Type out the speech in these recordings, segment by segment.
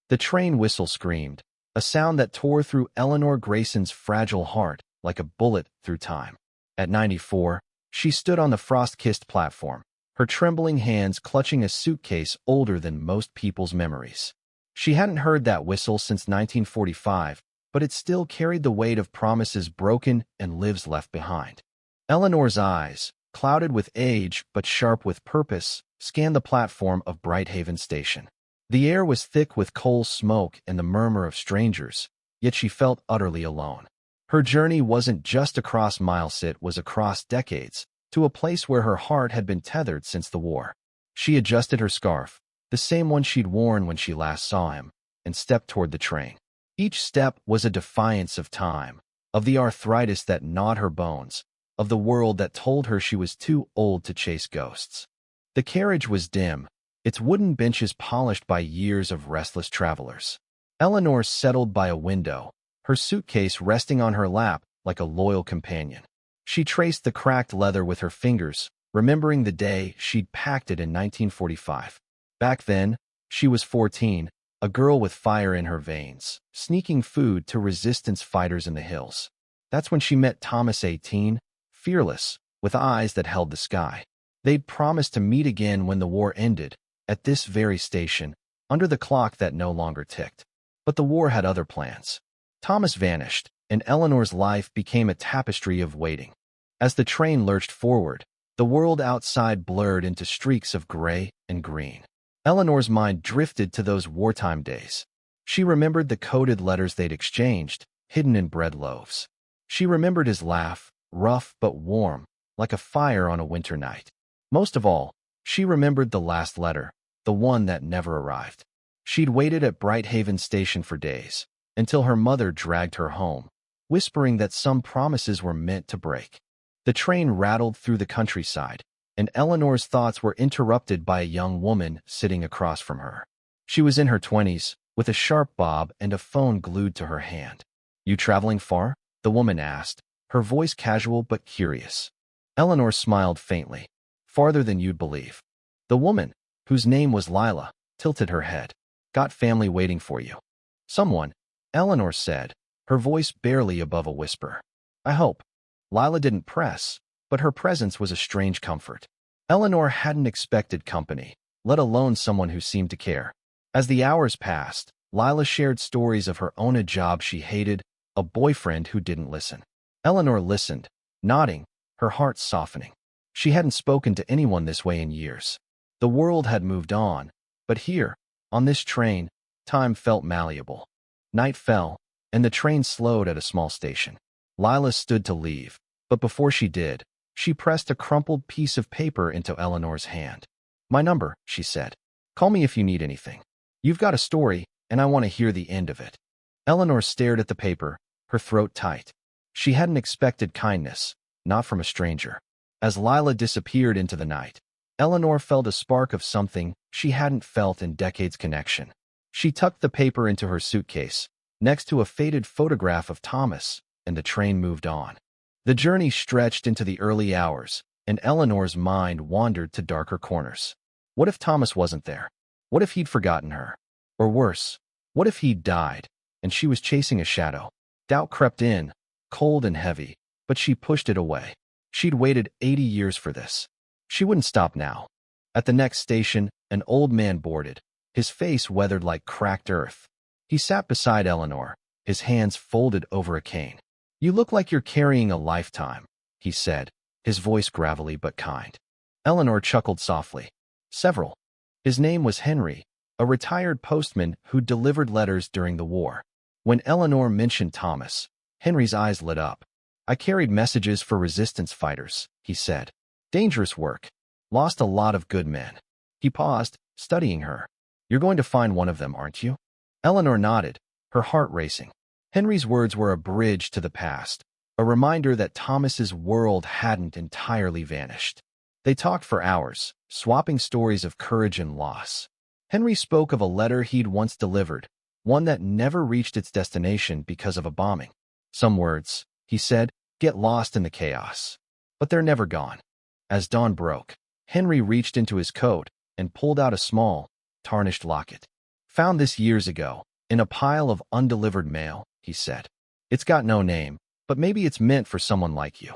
The train whistle screamed, a sound that tore through Eleanor Grayson's fragile heart like a bullet through time. At 94, she stood on the frost-kissed platform, her trembling hands clutching a suitcase older than most people's memories. She hadn't heard that whistle since 1945, but it still carried the weight of promises broken and lives left behind. Eleanor's eyes, clouded with age but sharp with purpose, scanned the platform of Brighthaven Station. The air was thick with coal smoke and the murmur of strangers, yet she felt utterly alone. Her journey wasn't just across miles, it was across decades, to a place where her heart had been tethered since the war. She adjusted her scarf, the same one she'd worn when she last saw him, and stepped toward the train. Each step was a defiance of time, of the arthritis that gnawed her bones, of the world that told her she was too old to chase ghosts. The carriage was dim, its wooden benches polished by years of restless travelers. Eleanor settled by a window, her suitcase resting on her lap like a loyal companion. She traced the cracked leather with her fingers, remembering the day she'd packed it in 1945. Back then, she was 14, a girl with fire in her veins, sneaking food to resistance fighters in the hills. That's when she met Thomas, 18, fearless, with eyes that held the sky. They'd promised to meet again when the war ended, at this very station, under the clock that no longer ticked. But the war had other plans. Thomas vanished, and Eleanor's life became a tapestry of waiting. As the train lurched forward, the world outside blurred into streaks of gray and green. Eleanor's mind drifted to those wartime days. She remembered the coded letters they'd exchanged, hidden in bread loaves. She remembered his laugh, rough but warm, like a fire on a winter night. Most of all, she remembered the last letter, the one that never arrived. She'd waited at Brighthaven Station for days, until her mother dragged her home, whispering that some promises were meant to break. The train rattled through the countryside, and Eleanor's thoughts were interrupted by a young woman sitting across from her. She was in her 20s, with a sharp bob and a phone glued to her hand. "You traveling far?" the woman asked, her voice casual but curious. Eleanor smiled faintly. "Farther than you'd believe." The woman, whose name was Lila, tilted her head. "Got family waiting for you." "Someone," Eleanor said, her voice barely above a whisper. "I hope." Lila didn't press, but her presence was a strange comfort. Eleanor hadn't expected company, let alone someone who seemed to care. As the hours passed, Lila shared stories of her own, a job she hated, a boyfriend who didn't listen. Eleanor listened, nodding, her heart softening. She hadn't spoken to anyone this way in years. The world had moved on, but here, on this train, time felt malleable. Night fell, and the train slowed at a small station. Lila stood to leave, but before she did, she pressed a crumpled piece of paper into Eleanor's hand. "My number," she said. "Call me if you need anything. You've got a story, and I want to hear the end of it." Eleanor stared at the paper, her throat tight. She hadn't expected kindness, not from a stranger. As Lila disappeared into the night, Eleanor felt a spark of something she hadn't felt in decades: connection. She tucked the paper into her suitcase, next to a faded photograph of Thomas, and the train moved on. The journey stretched into the early hours, and Eleanor's mind wandered to darker corners. What if Thomas wasn't there? What if he'd forgotten her? Or worse, what if he'd died, and she was chasing a shadow? Doubt crept in, cold and heavy, but she pushed it away. She'd waited 80 years for this. She wouldn't stop now. At the next station, an old man boarded, his face weathered like cracked earth. He sat beside Eleanor, his hands folded over a cane. "You look like you're carrying a lifetime," he said, his voice gravelly but kind. Eleanor chuckled softly. "Several." His name was Henry, a retired postman who delivered letters during the war. When Eleanor mentioned Thomas, Henry's eyes lit up. "I carried messages for resistance fighters," he said. "Dangerous work. Lost a lot of good men." He paused, studying her. "You're going to find one of them, aren't you?" Eleanor nodded, her heart racing. Henry's words were a bridge to the past, a reminder that Thomas's world hadn't entirely vanished. They talked for hours, swapping stories of courage and loss. Henry spoke of a letter he'd once delivered, one that never reached its destination because of a bombing. "Some words," he said, "get lost in the chaos. But they're never gone." As dawn broke, Henry reached into his coat and pulled out a small, tarnished locket. Found this years ago, in a pile of undelivered mail, he said. It's got no name, but maybe it's meant for someone like you.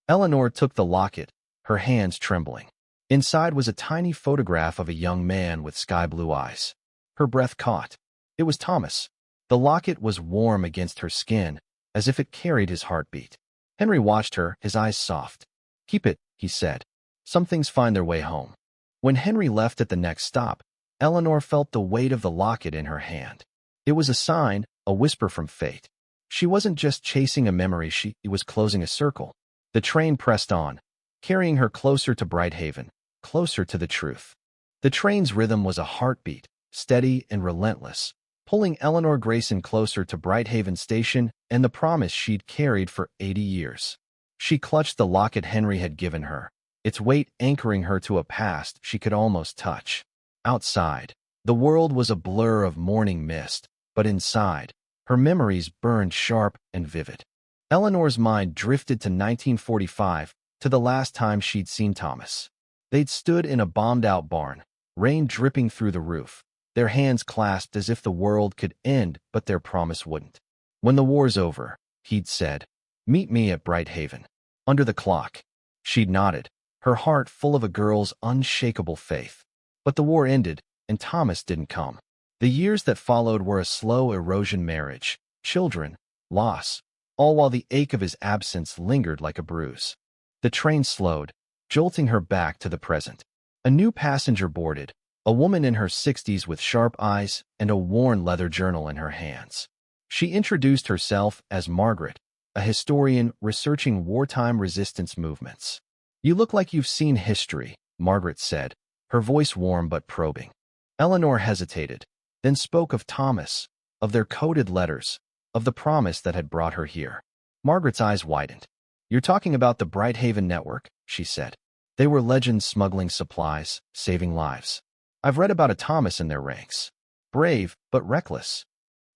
Eleanor took the locket, her hands trembling. Inside was a tiny photograph of a young man with sky-blue eyes. Her breath caught. It was Thomas. The locket was warm against her skin, as if it carried his heartbeat. Henry watched her, his eyes soft. Keep it, he said. Some things find their way home. When Henry left at the next stop, Eleanor felt the weight of the locket in her hand. It was a sign, a whisper from fate. She wasn't just chasing a memory, she was closing a circle. The train pressed on, carrying her closer to Brighthaven, closer to the truth. The train's rhythm was a heartbeat, steady and relentless, pulling Eleanor Grayson closer to Brighthaven Station and the promise she'd carried for 80 years. She clutched the locket Henry had given her, its weight anchoring her to a past she could almost touch. Outside, the world was a blur of morning mist, but inside, her memories burned sharp and vivid. Eleanor's mind drifted to 1945, to the last time she'd seen Thomas. They'd stood in a bombed-out barn, rain dripping through the roof, their hands clasped as if the world could end, but their promise wouldn't. When the war's over, he'd said, meet me at Brighthaven. Under the clock. She'd nodded, her heart full of a girl's unshakable faith. But the war ended, and Thomas didn't come. The years that followed were a slow erosion marriage, children, loss, all while the ache of his absence lingered like a bruise. The train slowed, jolting her back to the present. A new passenger boarded, a woman in her 60s with sharp eyes and a worn leather journal in her hands. She introduced herself as Margaret, a historian researching wartime resistance movements. You look like you've seen history, Margaret said, her voice warm but probing. Eleanor hesitated, then spoke of Thomas, of their coded letters, of the promise that had brought her here. Margaret's eyes widened. You're talking about the Brighthaven Network, she said. They were legends smuggling supplies, saving lives. I've read about a Thomas in their ranks. Brave, but reckless.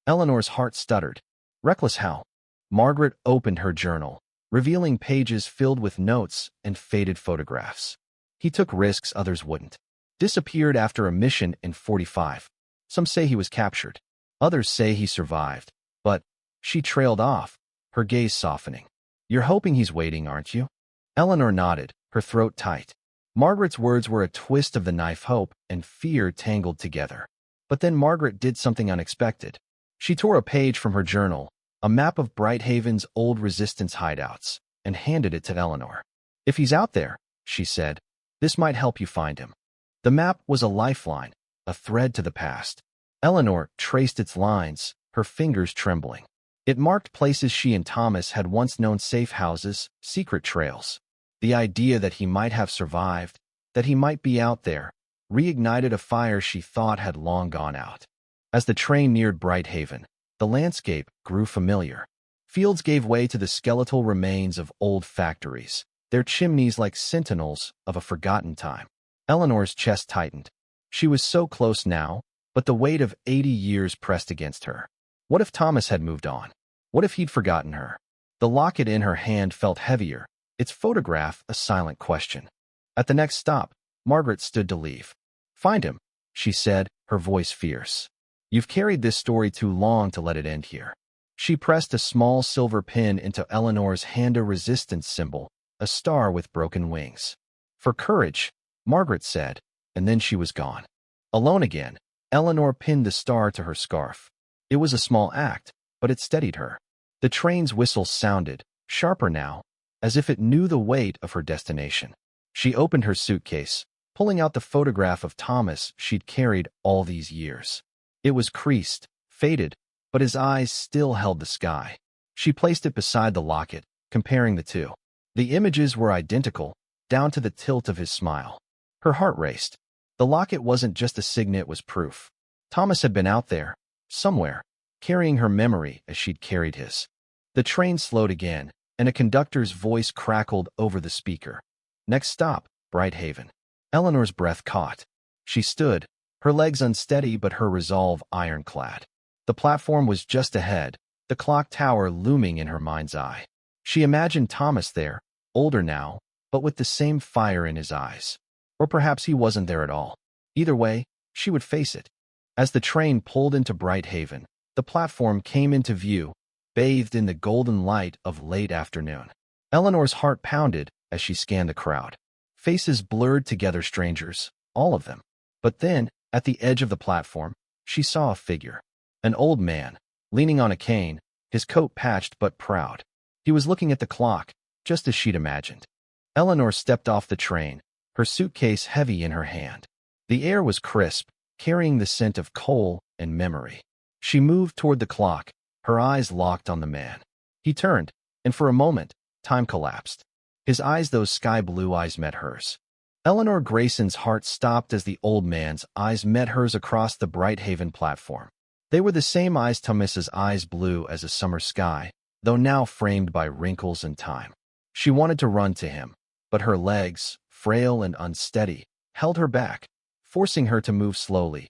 Eleanor's heart stuttered. Reckless how? Margaret opened her journal, revealing pages filled with notes and faded photographs. He took risks others wouldn't. Disappeared after a mission in 45. Some say he was captured. Others say he survived. But she trailed off, her gaze softening. You're hoping he's waiting, aren't you? Eleanor nodded, her throat tight. Margaret's words were a twist of the knife, hope and fear tangled together. But then Margaret did something unexpected. She tore a page from her journal, a map of Brighthaven's old resistance hideouts, and handed it to Eleanor. If he's out there, she said, this might help you find him. The map was a lifeline, a thread to the past. Eleanor traced its lines, her fingers trembling. It marked places she and Thomas had once known, safe houses, secret trails. The idea that he might have survived, that he might be out there, reignited a fire she thought had long gone out. As the train neared Brighthaven, the landscape grew familiar. Fields gave way to the skeletal remains of old factories, their chimneys like sentinels of a forgotten time. Eleanor's chest tightened. She was so close now, but the weight of 80 years pressed against her. What if Thomas had moved on? What if he'd forgotten her? The locket in her hand felt heavier, its photograph a silent question. At the next stop, Margaret stood to leave. Find him, she said, her voice fierce. You've carried this story too long to let it end here. She pressed a small silver pin into Eleanor's hand, a resistance symbol, a star with broken wings. For courage, Margaret said, and then she was gone. Alone again, Eleanor pinned the star to her scarf. It was a small act, but it steadied her. The train's whistle sounded, sharper now, as if it knew the weight of her destination. She opened her suitcase, pulling out the photograph of Thomas she'd carried all these years. It was creased, faded, but his eyes still held the sky. She placed it beside the locket, comparing the two. The images were identical, down to the tilt of his smile. Her heart raced. The locket wasn't just a signet, it was proof. Thomas had been out there, somewhere, carrying her memory as she'd carried his. The train slowed again, and a conductor's voice crackled over the speaker. Next stop, Brighthaven. Eleanor's breath caught. She stood, her legs unsteady but her resolve ironclad. The platform was just ahead, the clock tower looming in her mind's eye. She imagined Thomas there, older now, but with the same fire in his eyes. Or perhaps he wasn't there at all. Either way, she would face it. As the train pulled into Brighthaven, the platform came into view, bathed in the golden light of late afternoon. Eleanor's heart pounded as she scanned the crowd. Faces blurred together, strangers, all of them. But then, at the edge of the platform, she saw a figure. An old man, leaning on a cane, his coat patched but proud. He was looking at the clock, just as she'd imagined. Eleanor stepped off the train, her suitcase heavy in her hand. The air was crisp, carrying the scent of coal and memory. She moved toward the clock, her eyes locked on the man. He turned, and for a moment, time collapsed. His eyes, those sky-blue eyes, met hers. Eleanor Grayson's heart stopped as the old man's eyes met hers across the Brighthaven platform. They were the same eyes, Thomas's eyes, blue as a summer sky, though now framed by wrinkles and time. She wanted to run to him, but her legs, frail and unsteady, held her back, forcing her to move slowly,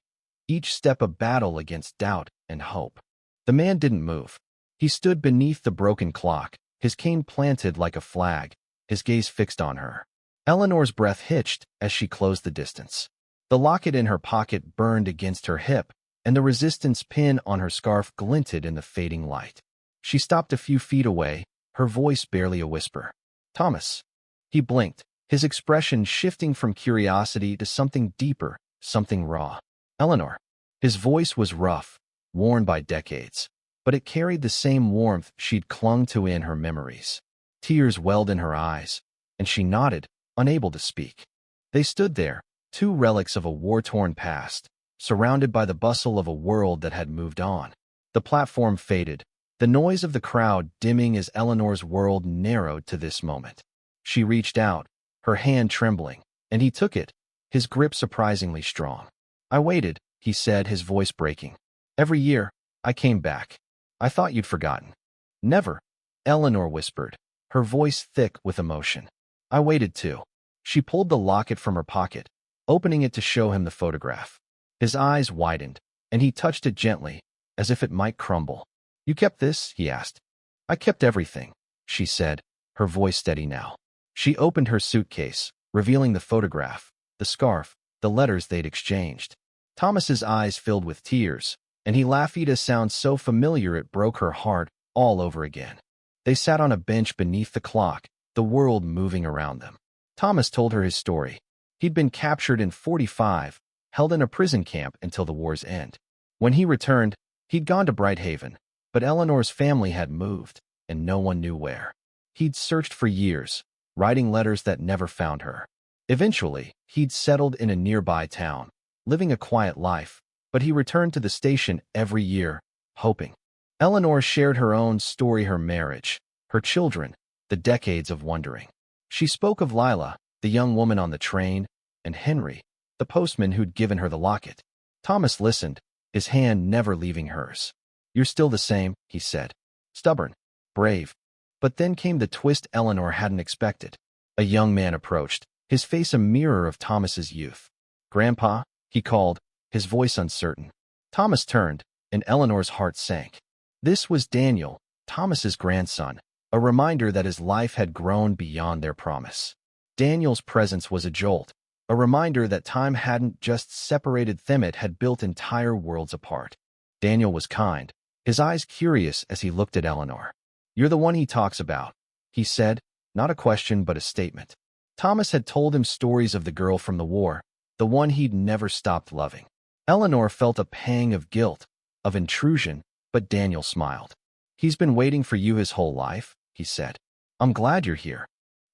each step a battle against doubt and hope. The man didn't move. He stood beneath the broken clock, his cane planted like a flag, his gaze fixed on her. Eleanor's breath hitched as she closed the distance. The locket in her pocket burned against her hip, and the resistance pin on her scarf glinted in the fading light. She stopped a few feet away, her voice barely a whisper. "Thomas." He blinked, his expression shifting from curiosity to something deeper, something raw. "Eleanor." His voice was rough, worn by decades, but it carried the same warmth she'd clung to in her memories. Tears welled in her eyes, and she nodded, unable to speak. They stood there, two relics of a war-torn past, surrounded by the bustle of a world that had moved on. The platform faded, the noise of the crowd dimming as Eleanor's world narrowed to this moment. She reached out, her hand trembling, and he took it, his grip surprisingly strong. "I waited," he said, his voice breaking. "Every year, I came back. I thought you'd forgotten." "Never," Eleanor whispered, her voice thick with emotion. "I waited too." She pulled the locket from her pocket, opening it to show him the photograph. His eyes widened, and he touched it gently, as if it might crumble. "You kept this?" he asked. "I kept everything," she said, her voice steady now. She opened her suitcase, revealing the photograph, the scarf, the letters they'd exchanged. Thomas's eyes filled with tears, and he laughed a sound so familiar it broke her heart all over again. They sat on a bench beneath the clock, the world moving around them. Thomas told her his story. He'd been captured in '45, held in a prison camp until the war's end. When he returned, he'd gone to Brighthaven, but Eleanor's family had moved, and no one knew where. He'd searched for years, writing letters that never found her. Eventually, he'd settled in a nearby town, living a quiet life, but he returned to the station every year, hoping. Eleanor shared her own story, her marriage, her children, the decades of wondering. She spoke of Lila, the young woman on the train, and Henry, the postman who'd given her the locket. Thomas listened, his hand never leaving hers. "You're still the same," he said. "Stubborn, brave." But then came the twist Eleanor hadn't expected. A young man approached, his face a mirror of Thomas's youth. "Grandpa," he called, his voice uncertain. Thomas turned, and Eleanor's heart sank. This was Daniel, Thomas's grandson, a reminder that his life had grown beyond their promise. Daniel's presence was a jolt, a reminder that time hadn't just separated them, it had built entire worlds apart. Daniel was kind, his eyes curious as he looked at Eleanor. "You're the one he talks about," he said, not a question but a statement. Thomas had told him stories of the girl from the war, the one he'd never stopped loving. Eleanor felt a pang of guilt, of intrusion, but Daniel smiled. "He's been waiting for you his whole life," he said. "I'm glad you're here."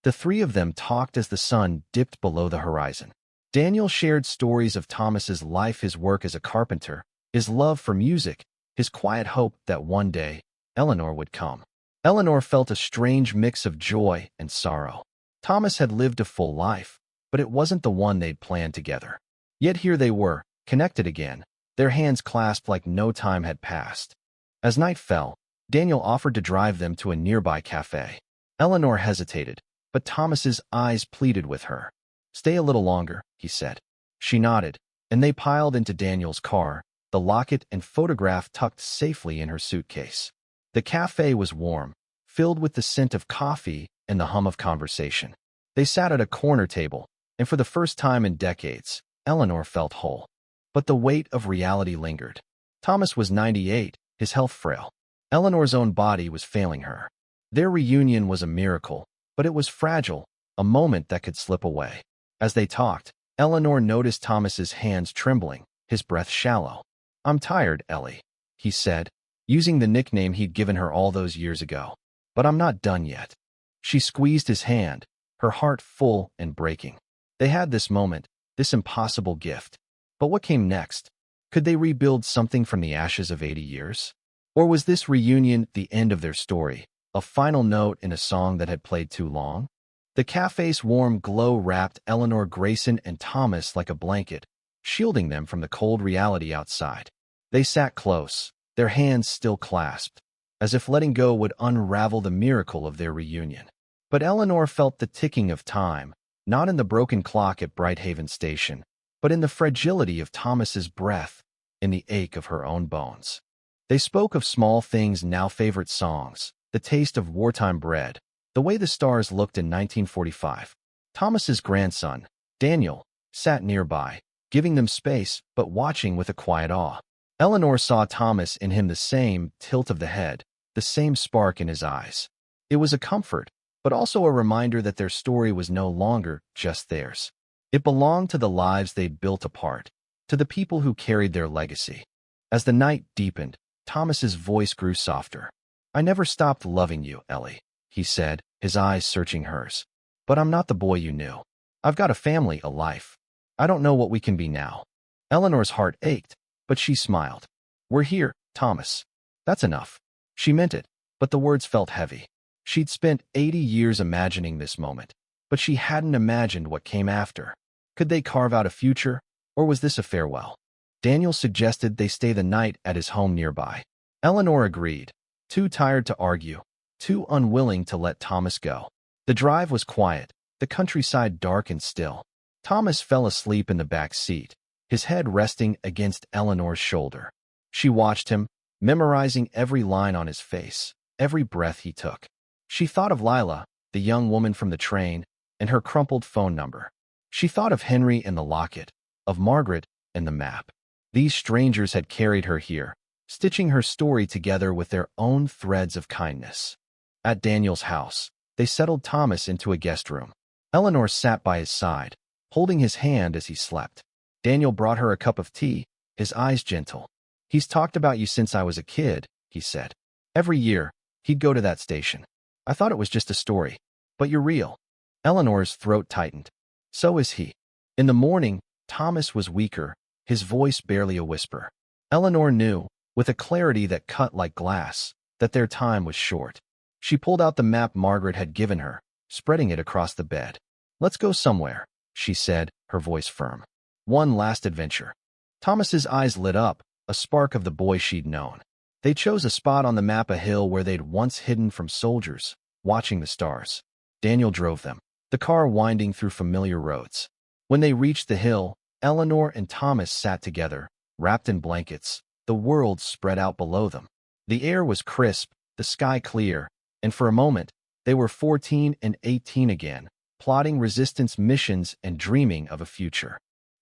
The three of them talked as the sun dipped below the horizon. Daniel shared stories of Thomas's life, his work as a carpenter, his love for music, his quiet hope that one day Eleanor would come. Eleanor felt a strange mix of joy and sorrow. Thomas had lived a full life, but it wasn't the one they'd planned together. Yet here they were, connected again, their hands clasped like no time had passed. As night fell, Daniel offered to drive them to a nearby cafe. Eleanor hesitated, but Thomas's eyes pleaded with her. "Stay a little longer," he said. She nodded, and they piled into Daniel's car, the locket and photograph tucked safely in her suitcase. The cafe was warm, filled with the scent of coffee and the hum of conversation. They sat at a corner table, and for the first time in decades, Eleanor felt whole. But the weight of reality lingered. Thomas was 98, his health frail. Eleanor's own body was failing her. Their reunion was a miracle, but it was fragile, a moment that could slip away. As they talked, Eleanor noticed Thomas's hands trembling, his breath shallow. "I'm tired, Ellie," he said, using the nickname he'd given her all those years ago. "But I'm not done yet." She squeezed his hand, her heart full and breaking. They had this moment, this impossible gift. But what came next? Could they rebuild something from the ashes of 80 years? Or was this reunion the end of their story, a final note in a song that had played too long? The cafe's warm glow wrapped Eleanor Grayson and Thomas like a blanket, shielding them from the cold reality outside. They sat close, their hands still clasped, as if letting go would unravel the miracle of their reunion. But Eleanor felt the ticking of time, not in the broken clock at Brighthaven Station, but in the fragility of Thomas's breath, in the ache of her own bones. They spoke of small things, now favorite songs, the taste of wartime bread, the way the stars looked in 1945. Thomas's grandson, Daniel, sat nearby, giving them space but watching with a quiet awe. Eleanor saw Thomas in him, the same tilt of the head, the same spark in his eyes. It was a comfort, but also a reminder that their story was no longer just theirs. It belonged to the lives they'd built apart, to the people who carried their legacy. As the night deepened, Thomas's voice grew softer. "I never stopped loving you, Ellie," he said, his eyes searching hers. "But I'm not the boy you knew. I've got a family, a life. I don't know what we can be now." Eleanor's heart ached, but she smiled. "We're here, Thomas. That's enough." She meant it, but the words felt heavy. She'd spent 80 years imagining this moment, but she hadn't imagined what came after. Could they carve out a future, or was this a farewell? Daniel suggested they stay the night at his home nearby. Eleanor agreed, too tired to argue, too unwilling to let Thomas go. The drive was quiet, the countryside dark and still. Thomas fell asleep in the back seat, his head resting against Eleanor's shoulder. She watched him, memorizing every line on his face, every breath he took. She thought of Lila, the young woman from the train, and her crumpled phone number. She thought of Henry and the locket, of Margaret and the map. These strangers had carried her here, stitching her story together with their own threads of kindness. At Daniel's house, they settled Thomas into a guest room. Eleanor sat by his side, holding his hand as he slept. Daniel brought her a cup of tea, his eyes gentle. "He's talked about you since I was a kid," he said. "Every year, he'd go to that station. I thought it was just a story. But you're real." Eleanor's throat tightened. So is he. In the morning, Thomas was weaker, his voice barely a whisper. Eleanor knew, with a clarity that cut like glass, that their time was short. She pulled out the map Margaret had given her, spreading it across the bed. "Let's go somewhere," she said, her voice firm. "One last adventure." Thomas's eyes lit up, a spark of the boy she'd known. They chose a spot on the map, a hill where they'd once hidden from soldiers, watching the stars. Daniel drove them, the car winding through familiar roads. When they reached the hill, Eleanor and Thomas sat together, wrapped in blankets, the world spread out below them. The air was crisp, the sky clear, and for a moment, they were 14 and 18 again, plotting resistance missions and dreaming of a future.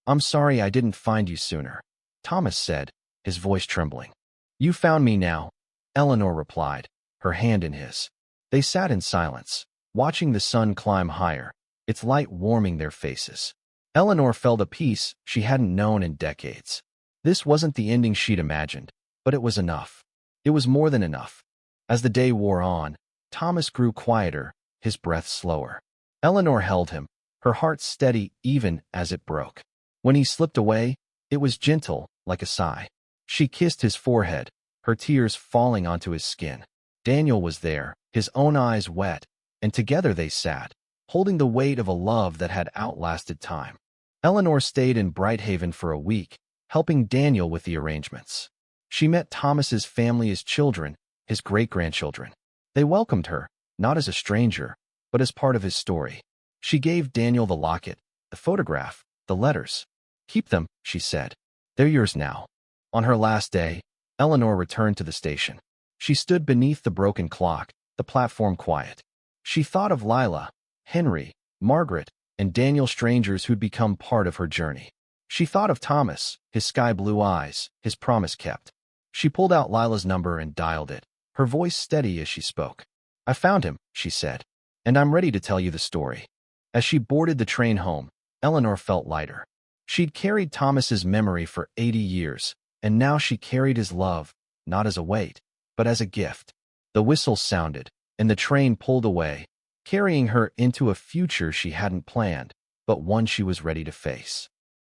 "I'm sorry I didn't find you sooner," Thomas said, his voice trembling. "You found me now," Eleanor replied, her hand in his. They sat in silence, watching the sun climb higher, its light warming their faces. Eleanor felt a peace she hadn't known in decades. This wasn't the ending she'd imagined, but it was enough. It was more than enough. As the day wore on, Thomas grew quieter, his breath slower. Eleanor held him, her heart steady even as it broke. When he slipped away, it was gentle, like a sigh. She kissed his forehead, her tears falling onto his skin. Daniel was there, his own eyes wet, and together they sat, holding the weight of a love that had outlasted time. Eleanor stayed in Brighthaven for a week, helping Daniel with the arrangements. She met Thomas's family, his children, his great-grandchildren. They welcomed her, not as a stranger, but as part of his story. She gave Daniel the locket, the photograph, the letters. "Keep them," she said. "They're yours now." On her last day, Eleanor returned to the station. She stood beneath the broken clock, the platform quiet. She thought of Lila, Henry, Margaret, and Daniel, strangers who'd become part of her journey. She thought of Thomas, his sky-blue eyes, his promise kept. She pulled out Lila's number and dialed it, her voice steady as she spoke. "I found him," she said, "and I'm ready to tell you the story." As she boarded the train home, Eleanor felt lighter. She'd carried Thomas's memory for 80 years, and now she carried his love, not as a weight, but as a gift. The whistle sounded, and the train pulled away, carrying her into a future she hadn't planned, but one she was ready to face.